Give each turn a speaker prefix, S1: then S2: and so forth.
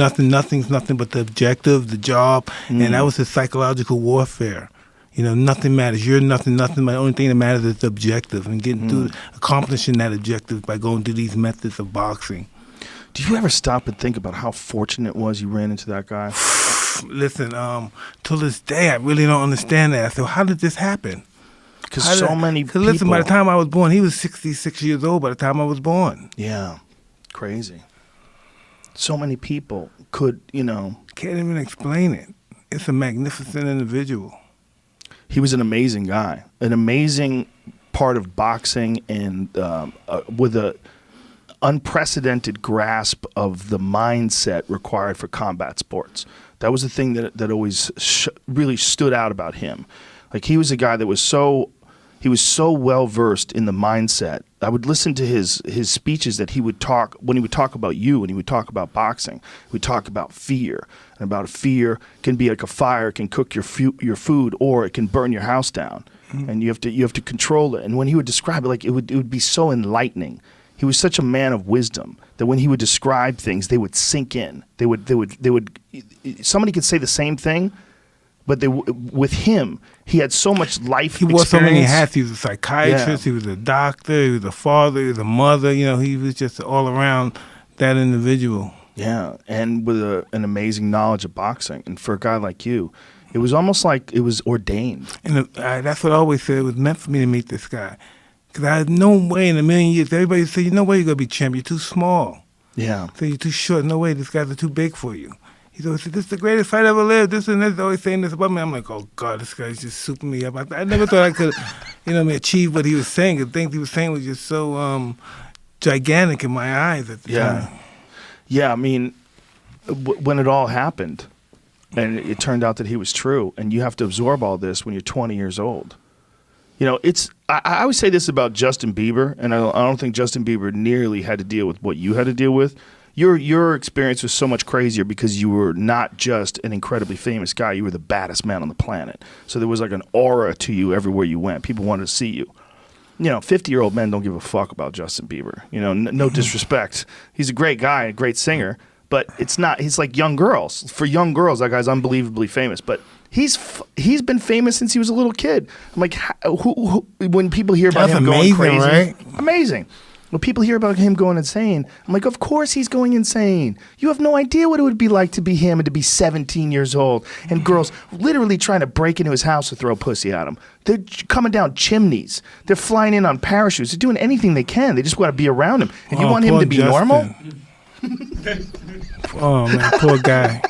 S1: Nothing's nothing but the objective, the job, and that was his psychological warfare. You know, nothing matters. You're nothing. The only thing that matters is the objective and getting through, accomplishing that objective by going through these methods of boxing.
S2: Do you ever stop and think about how fortunate it was you ran into that guy?
S1: Listen, till this day, I really don't understand that. So how did this happen?
S2: Because so many people...
S1: Listen, by the time I was born, he was 66 years old by the time I was born.
S2: Yeah, crazy. So many people could,
S1: Can't even explain it. It's a magnificent individual.
S2: He was an amazing guy, an amazing part of boxing, and with a unprecedented grasp of the mindset required for combat sports. That was the thing that always really stood out about him. Like, he was a guy that was so well versed in the mindset. I would listen to his speeches that he would talk when he would talk about you, and he would talk about boxing. He would talk about fear, and about fear can be like a fire, it can cook your food, or it can burn your house down, and you have to control it. And when he would describe it, like, it would be so enlightening. He was such a man of wisdom that when he would describe things, they would sink in. They would. Somebody could say the same thing, but with him, he had so much life experience.
S1: He wore so many hats. He was a psychiatrist. Yeah. He was a doctor. He was a father. He was a mother. He was just all around that individual.
S2: Yeah, and with an amazing knowledge of boxing. And for a guy like you, it was almost like it was ordained.
S1: And that's what I always said. It was meant for me to meet this guy. Because I had no way in a million years. Everybody said, no way you're going to be champ. You're too small.
S2: Yeah.
S1: So you're too short. No way. These guys are too big for you. He's always said, this is the greatest fight I ever lived. This and that. He's always saying this about me. I'm like, oh, God, this guy's just souping me up. I never thought I could, achieve what he was saying. The things he was saying was just so gigantic in my eyes at the time.
S2: Yeah, I mean, when it all happened, and it turned out that he was true, and you have to absorb all this when you're 20 years old. I always say this about Justin Bieber, and I don't think Justin Bieber nearly had to deal with what you had to deal with. Your experience was so much crazier because you were not just an incredibly famous guy. You were the baddest man on the planet. So there was like an aura to you everywhere you went. People wanted to see you. 50-year-old men don't give a fuck about Justin Bieber. No disrespect. He's a great guy, a great singer, but he's like young girls. For young girls, that guy's unbelievably famous. But he's been famous since he was a little kid. I'm like, when people hear about him going crazy,
S1: right?
S2: Amazing. When people hear about him going insane, I'm like, of course he's going insane. You have no idea what it would be like to be him and to be 17 years old and girls literally trying to break into his house to throw pussy at him. They're coming down chimneys. They're flying in on parachutes. They're doing anything they can. They just want to be around him. And you want him to be
S1: Justin.
S2: normal?
S1: Oh, man, poor guy.